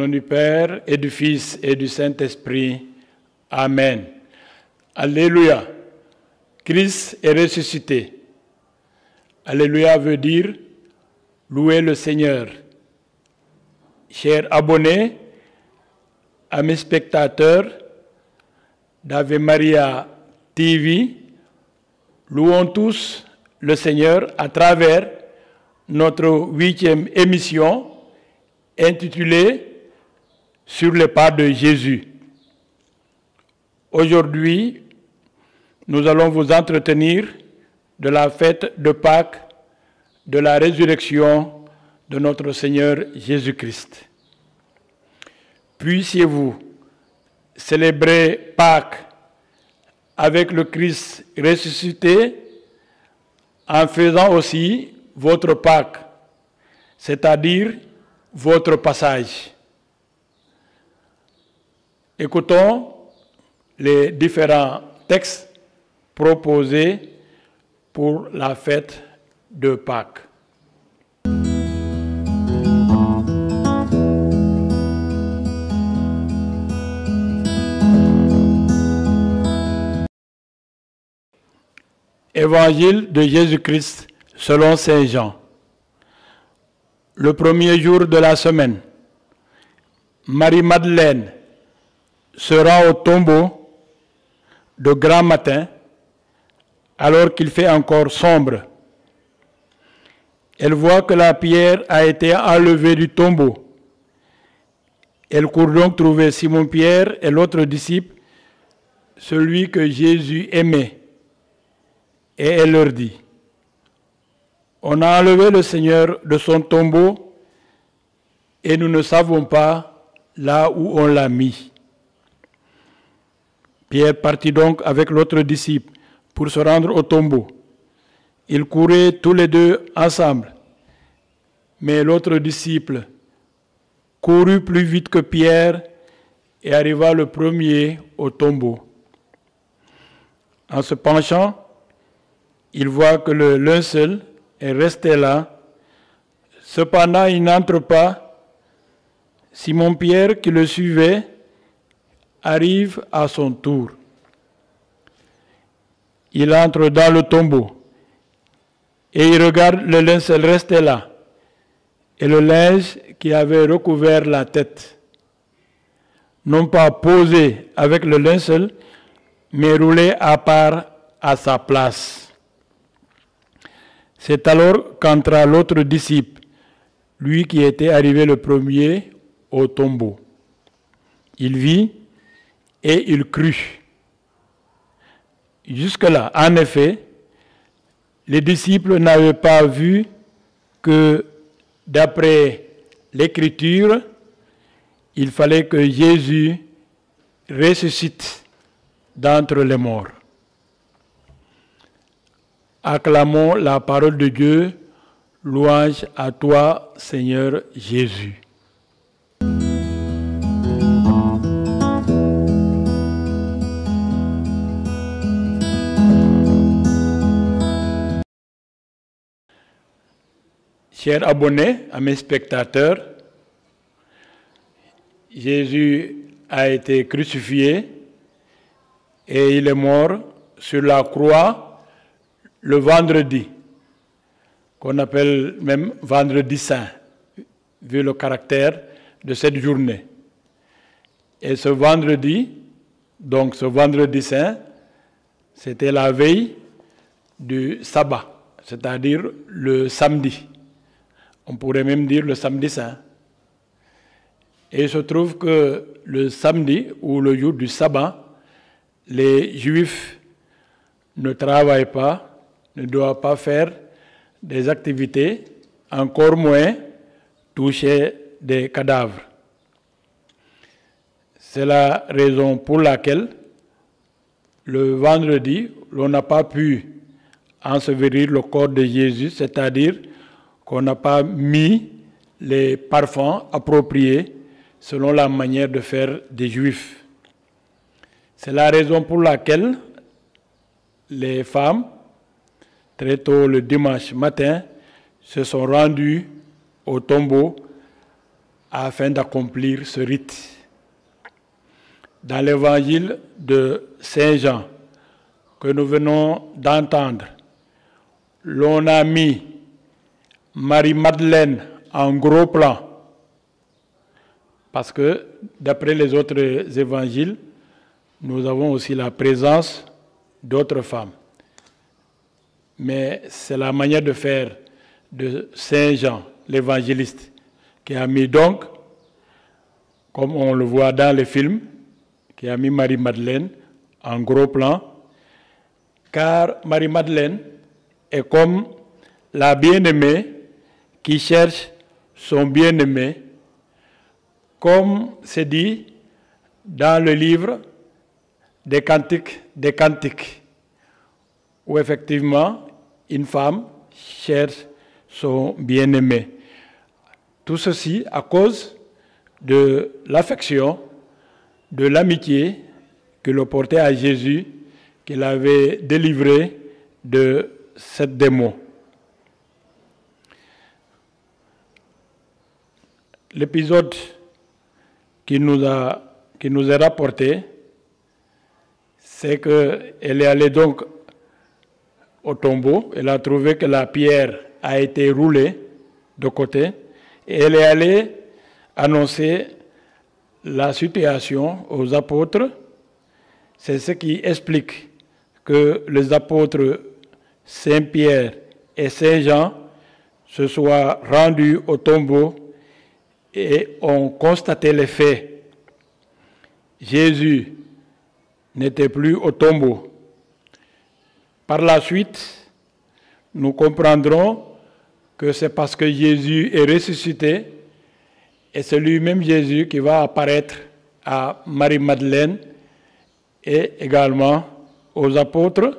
nom du Père et du Fils et du Saint-Esprit. Amen. Alléluia. Christ est ressuscité. Alléluia veut dire louer le Seigneur. Chers abonnés, amis spectateurs d'Ave Maria TV, louons tous le Seigneur à travers notre 8e émission intitulée Sur les pas de Jésus. Aujourd'hui, nous allons vous entretenir de la fête de Pâques, de la résurrection de notre Seigneur Jésus-Christ. Puissiez-vous célébrer Pâques avec le Christ ressuscité en faisant aussi votre Pâques, c'est-à-dire votre passage. Écoutons les différents textes proposés pour la fête de Pâques. Évangile de Jésus-Christ selon Saint Jean. Le premier jour de la semaine, Marie-Madeleine se rend au tombeau de grand matin, alors qu'il fait encore sombre. Elle voit que la pierre a été enlevée du tombeau. Elle court donc trouver Simon-Pierre et l'autre disciple, celui que Jésus aimait. Et elle leur dit, « On a enlevé le Seigneur de son tombeau et nous ne savons pas là où on l'a mis. » Pierre partit donc avec l'autre disciple pour se rendre au tombeau. Ils couraient tous les deux ensemble. Mais l'autre disciple courut plus vite que Pierre et arriva le premier au tombeau. En se penchant, il voit que le linceul est resté là. Cependant, il n'entre pas. Simon-Pierre, qui le suivait, arrive à son tour. Il entre dans le tombeau et il regarde le linceul resté là et le linge qui avait recouvert la tête, non pas posé avec le linceul, mais roulé à part à sa place. C'est alors qu'entra l'autre disciple, lui qui était arrivé le premier au tombeau. Il vit et il crut. Jusque-là, en effet, les disciples n'avaient pas vu que, d'après l'Écriture, il fallait que Jésus ressuscite d'entre les morts. Acclamons la parole de Dieu, louange à toi, Seigneur Jésus. Chers abonnés, amis spectateurs, Jésus a été crucifié et il est mort sur la croix le vendredi, qu'on appelle même vendredi saint, vu le caractère de cette journée. Et ce vendredi, donc ce vendredi saint, c'était la veille du sabbat, c'est-à-dire le samedi. On pourrait même dire le samedi saint. Et il se trouve que le samedi ou le jour du sabbat, les Juifs ne travaillent pas, ne doivent pas faire des activités, encore moins toucher des cadavres. C'est la raison pour laquelle le vendredi, l'on n'a pas pu ensevelir le corps de Jésus, c'est-à-dire qu'on n'a pas mis les parfums appropriés selon la manière de faire des Juifs. C'est la raison pour laquelle les femmes, très tôt le dimanche matin, se sont rendues au tombeau afin d'accomplir ce rite. Dans l'évangile de Saint Jean que nous venons d'entendre, l'on a mis Marie-Madeleine en gros plan, parce que d'après les autres évangiles, nous avons aussi la présence d'autres femmes. Mais c'est la manière de faire de Saint Jean, l'évangéliste, qui a mis donc, comme on le voit dans les films, qui a mis Marie-Madeleine en gros plan, car Marie-Madeleine est comme la bien-aimée qui cherche son bien-aimé, comme c'est dit dans le livre des Cantiques, où effectivement une femme cherche son bien-aimé. Tout ceci à cause de l'affection, de l'amitié que l'on portait à Jésus, qu'il avait délivré de cette démon. L'épisode qui nous est rapporté, c'est qu'elle est allée donc au tombeau, elle a trouvé que la pierre a été roulée de côté, et elle est allée annoncer la situation aux apôtres. C'est ce qui explique que les apôtres Saint-Pierre et Saint-Jean se soient rendus au tombeau et ont constaté les faits. Jésus n'était plus au tombeau. Par la suite, nous comprendrons que c'est parce que Jésus est ressuscité et c'est lui-même Jésus qui va apparaître à Marie-Madeleine et également aux apôtres,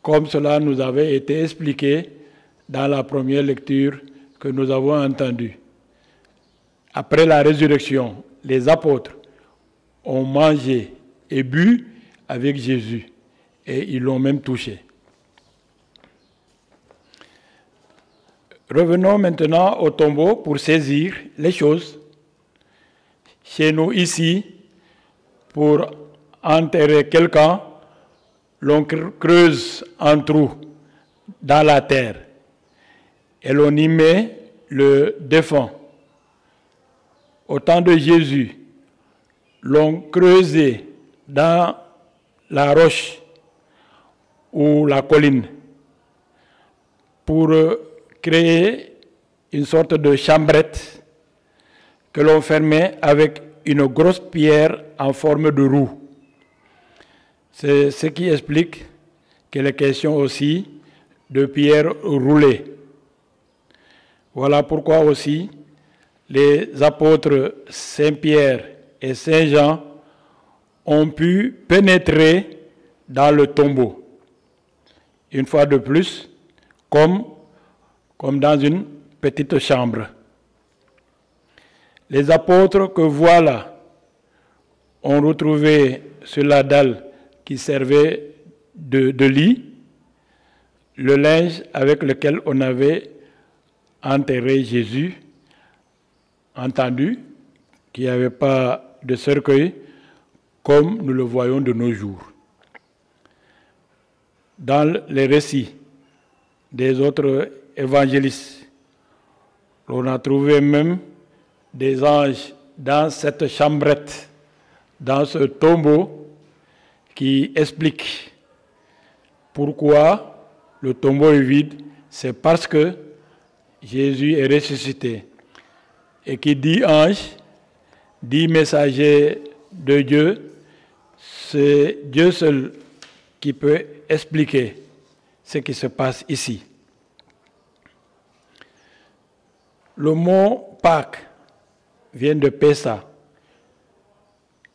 comme cela nous avait été expliqué dans la première lecture que nous avons entendue. Après la résurrection, les apôtres ont mangé et bu avec Jésus et ils l'ont même touché. Revenons maintenant au tombeau pour saisir les choses. Chez nous ici, pour enterrer quelqu'un, l'on creuse un trou dans la terre et l'on y met le défunt. Au temps de Jésus, l'on creusait dans la roche ou la colline pour créer une sorte de chambrette que l'on fermait avec une grosse pierre en forme de roue. C'est ce qui explique qu'il est question aussi de pierres roulées. Voilà pourquoi aussi les apôtres Saint-Pierre et Saint-Jean ont pu pénétrer dans le tombeau. Une fois de plus, comme dans une petite chambre. Les apôtres que voilà ont retrouvé sur la dalle qui servait de lit le linge avec lequel on avait enterré Jésus, entendu qu'il n'y avait pas de cercueil comme nous le voyons de nos jours. Dans les récits des autres évangélistes, on a trouvé même des anges dans cette chambrette, dans ce tombeau, qui expliquent pourquoi le tombeau est vide. C'est parce que Jésus est ressuscité. Et qui dit ange, dit messager de Dieu, c'est Dieu seul qui peut expliquer ce qui se passe ici. Le mot Pâques vient de Pessa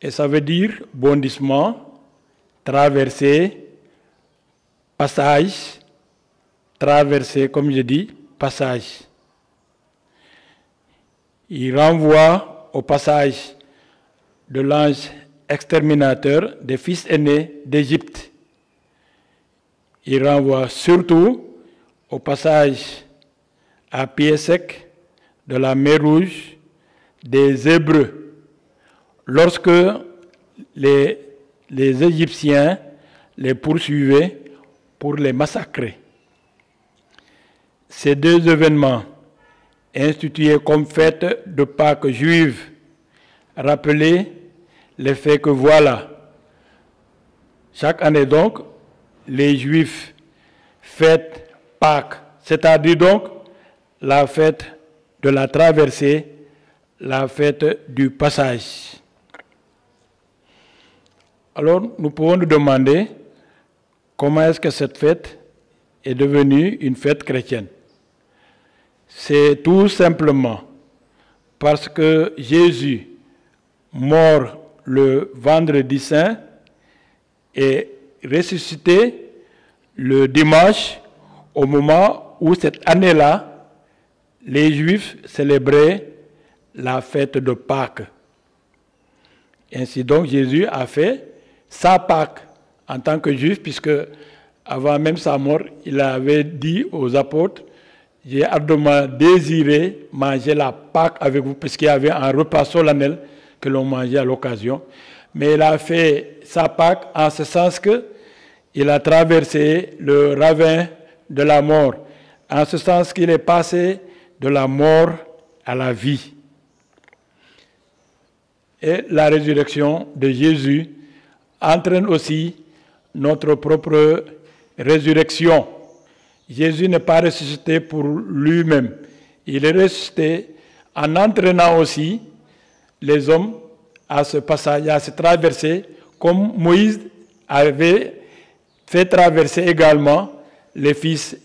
et ça veut dire bondissement, traversée, passage, traversée, comme je dis, passage. Il renvoie au passage de l'ange exterminateur des fils aînés d'Égypte. Il renvoie surtout au passage à pied sec de la mer Rouge, des Hébreux lorsque les Égyptiens les poursuivaient pour les massacrer. Ces deux événements, institués comme fête de Pâques juive, rappelaient le fait que voilà, chaque année donc, les Juifs fêtent Pâques, c'est-à-dire donc la fête de la traversée, la fête du passage. Alors, nous pouvons nous demander comment est-ce que cette fête est devenue une fête chrétienne. C'est tout simplement parce que Jésus, mort le vendredi saint, est ressuscité le dimanche au moment où cette année-là, les Juifs célébraient la fête de Pâques. Ainsi donc, Jésus a fait sa Pâques en tant que Juif, puisque avant même sa mort, il avait dit aux apôtres, j'ai ardemment désiré manger la Pâque avec vous, parce qu'il y avait un repas solennel que l'on mangeait à l'occasion. Mais il a fait sa Pâque en ce sens qu'il a traversé le ravin de la mort, en ce sens qu'il est passé de la mort à la vie. Et la résurrection de Jésus entraîne aussi notre propre résurrection. Jésus n'est pas ressuscité pour lui-même. Il est ressuscité en entraînant aussi les hommes à ce passage, à se traverser, comme Moïse avait fait traverser également les fils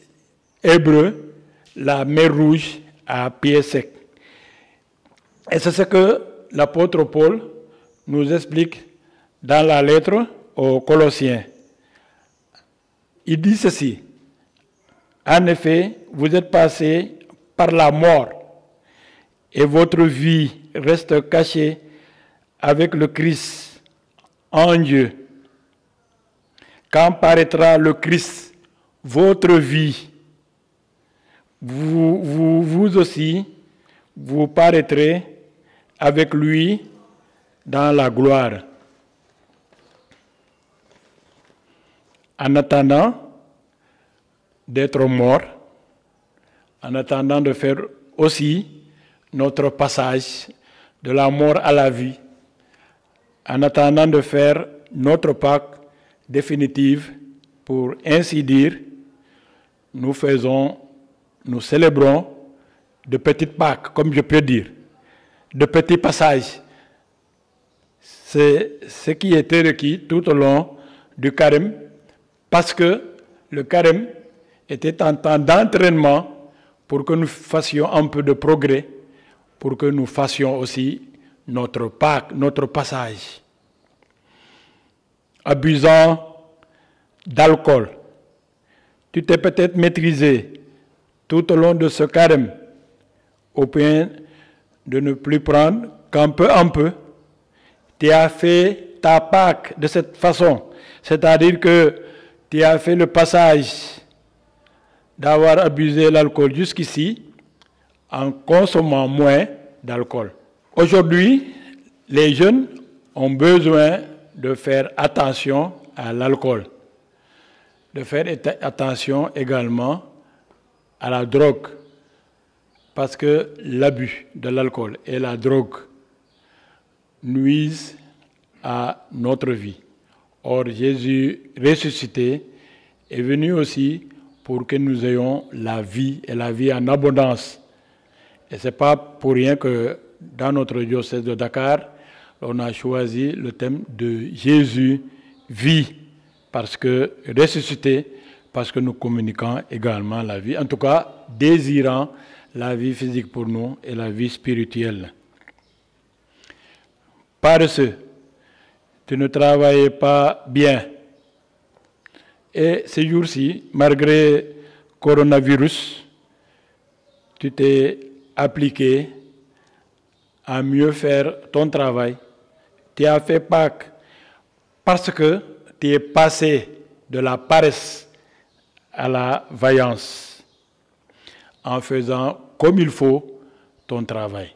hébreux, la mer Rouge à pied sec. Et c'est ce que l'apôtre Paul nous explique dans la lettre aux Colossiens. Il dit ceci: en effet, vous êtes passés par la mort et votre vie reste cachée avec le Christ en Dieu. Quand paraîtra le Christ, votre vie, vous aussi, vous paraîtrez avec lui dans la gloire. En attendant d'être mort, en attendant de faire aussi notre passage de la mort à la vie, en attendant de faire notre Pâque définitive, pour ainsi dire, nous célébrons de petites Pâques, comme je peux dire, de petits passages. C'est ce qui était requis tout au long du carême, parce que le carême était un temps d'entraînement pour que nous fassions un peu de progrès, pour que nous fassions aussi notre Pâques, notre passage. Abusant d'alcool, tu t'es peut-être maîtrisé tout au long de ce carême, au point de ne plus prendre qu'un peu en peu. Tu as fait ta Pâque de cette façon, c'est-à-dire que tu as fait le passage d'avoir abusé l'alcool jusqu'ici en consommant moins d'alcool. Aujourd'hui, les jeunes ont besoin de faire attention à l'alcool, de faire attention également à la drogue, parce que l'abus de l'alcool et la drogue nuisent à notre vie. Or, Jésus ressuscité est venu aussi pour que nous ayons la vie, et la vie en abondance. Et ce n'est pas pour rien que dans notre diocèse de Dakar, on a choisi le thème de Jésus, vie, parce que ressuscité, parce que nous communiquons également la vie, en tout cas désirant la vie physique pour nous et la vie spirituelle. Paresseux, tu ne travaillais pas bien. Et ces jours-ci, malgré coronavirus, tu t'es appliqué à mieux faire ton travail. Tu as fait Pâques parce que tu es passé de la paresse à la vaillance en faisant comme il faut ton travail.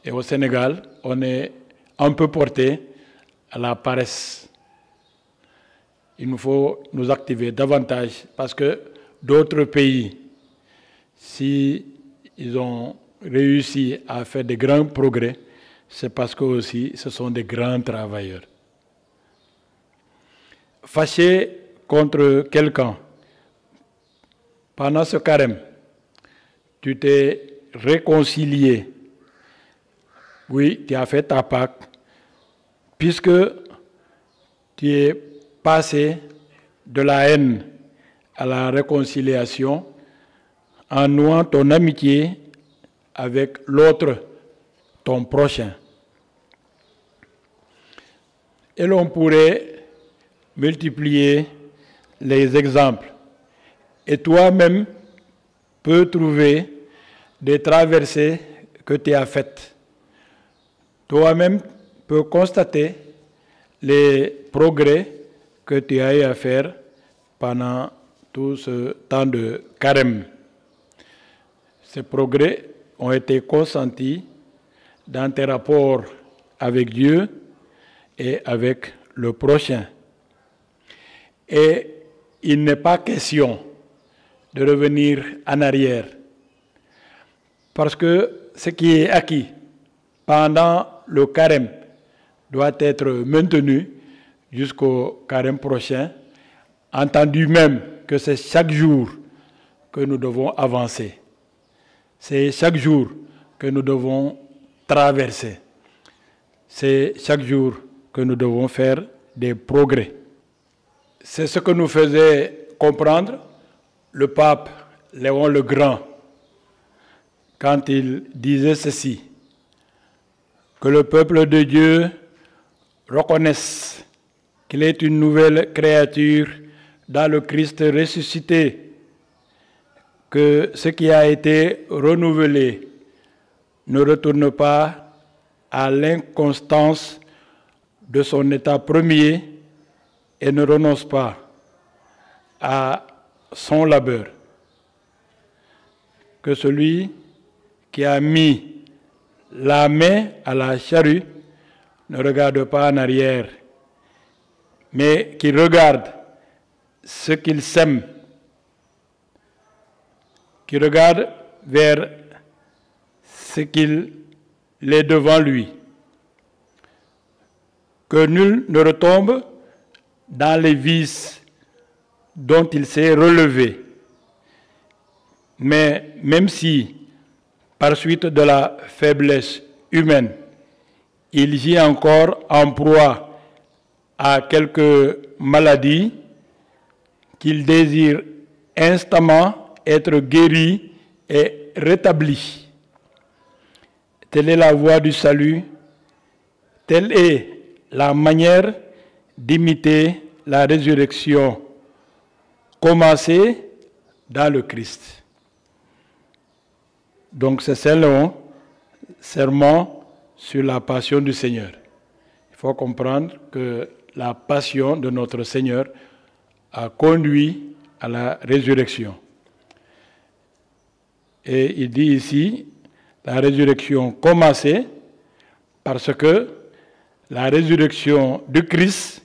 Et au Sénégal, on est un peu porté à la paresse. Il nous faut nous activer davantage parce que d'autres pays, si ils ont réussi à faire de grands progrès, c'est parce que aussi ce sont des grands travailleurs. Fâché contre quelqu'un, pendant ce carême, tu t'es réconcilié. Oui, tu as fait ta Pâque, puisque tu es passé de la haine à la réconciliation en nouant ton amitié avec l'autre, ton prochain. Et l'on pourrait multiplier les exemples. Et toi-même peux trouver des traversées que tu as faites. Toi-même peux constater les progrès que tu as eu à faire pendant tout ce temps de carême. Ces progrès ont été consentis dans tes rapports avec Dieu et avec le prochain. Et il n'est pas question de revenir en arrière. Parce que ce qui est acquis pendant le carême doit être maintenu jusqu'au carême prochain, entendu même que c'est chaque jour que nous devons avancer. C'est chaque jour que nous devons traverser. C'est chaque jour que nous devons faire des progrès. C'est ce que nous faisait comprendre le pape Léon le Grand quand il disait ceci, que le peuple de Dieu reconnaisse qu'il est une nouvelle créature dans le Christ ressuscité, que ce qui a été renouvelé ne retourne pas à l'inconstance de son état premier et ne renonce pas à son labeur. Que celui qui a mis la main à la charrue ne regarde pas en arrière, mais qui regarde ce qu'il sème, qui regarde vers ce qu'il est devant lui. Que nul ne retombe dans les vices dont il s'est relevé. Mais même si, par suite de la faiblesse humaine, il gît encore en proie à quelques maladies, qu'il désire instamment être guéri et rétabli. Telle est la voie du salut, telle est la manière d'imiter la résurrection commencée dans le Christ. Donc c'est un sermon sur la passion du Seigneur. Il faut comprendre que la passion de notre Seigneur a conduit à la résurrection. Et il dit ici, la résurrection commencée parce que la résurrection du Christ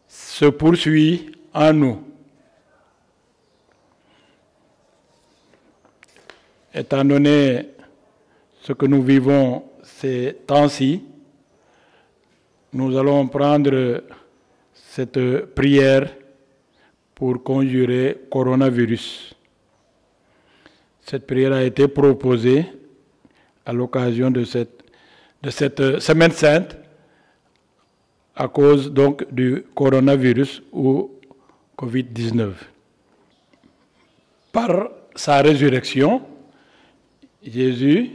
se poursuit en nous. Étant donné ce que nous vivons ces temps-ci, nous allons prendre cette prière pour conjurer coronavirus. Cette prière a été proposée à l'occasion de cette semaine sainte à cause donc du coronavirus ou Covid-19. Par sa résurrection, Jésus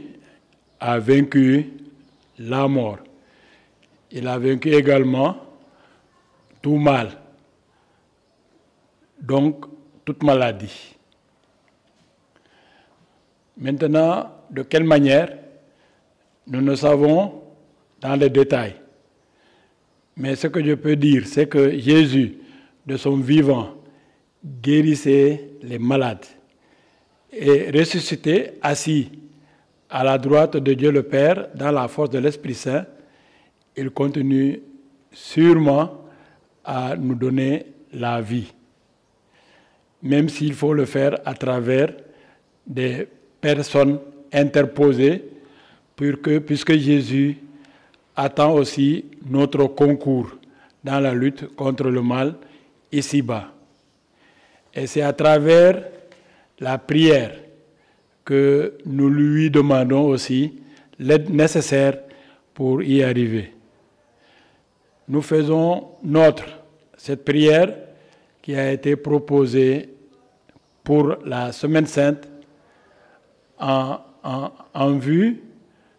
a vaincu la mort. Il a vaincu également tout mal, donc toute maladie. Maintenant, de quelle manière? Nous ne savons dans les détails. Mais ce que je peux dire, c'est que Jésus, de son vivant, guérissait les malades et ressuscité, assis à la droite de Dieu le Père, dans la force de l'Esprit Saint, il continue sûrement à nous donner la vie. Même s'il faut le faire à travers des personnes interposées, puisque Jésus attend aussi notre concours dans la lutte contre le mal ici-bas. Et c'est à travers la prière que nous lui demandons aussi l'aide nécessaire pour y arriver. Nous faisons cette prière qui a été proposée pour la Semaine Sainte en vue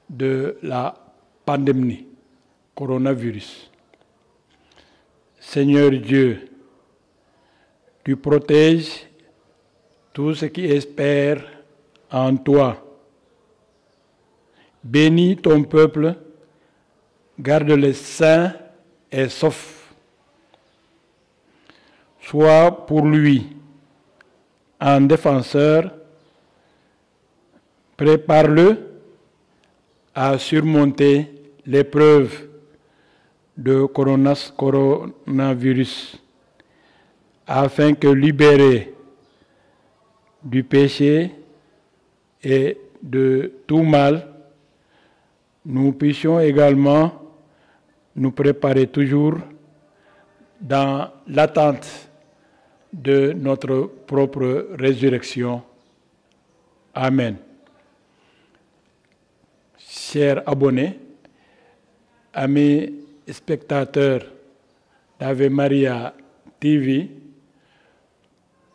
de la pandémie, coronavirus. Seigneur Dieu, tu protèges tous ceux qui espèrent en toi. Bénis ton peuple, garde-les sains et saufs. Sois pour lui un défenseur, prépare-le à surmonter l'épreuve de coronavirus, afin que libérés du péché et de tout mal, nous puissions également nous préparer toujours dans l'attente de notre propre résurrection. Amen. Chers abonnés, amis spectateurs d'Ave Maria TV,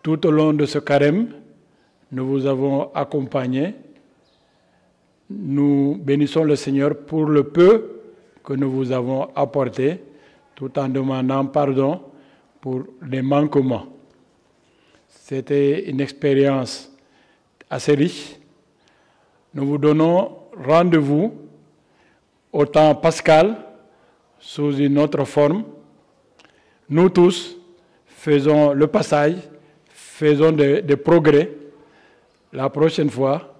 tout au long de ce carême, nous vous avons accompagnés. Nous bénissons le Seigneur pour le peu que nous vous avons apporté, tout en demandant pardon pour les manquements. C'était une expérience assez riche. Nous vous donnons rendez-vous au temps pascal sous une autre forme. Nous tous faisons le passage, faisons des progrès. La prochaine fois,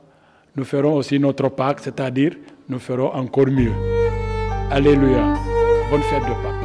nous ferons aussi notre Pâques, c'est-à-dire nous ferons encore mieux. Alléluia. Bonne fête de Pâques.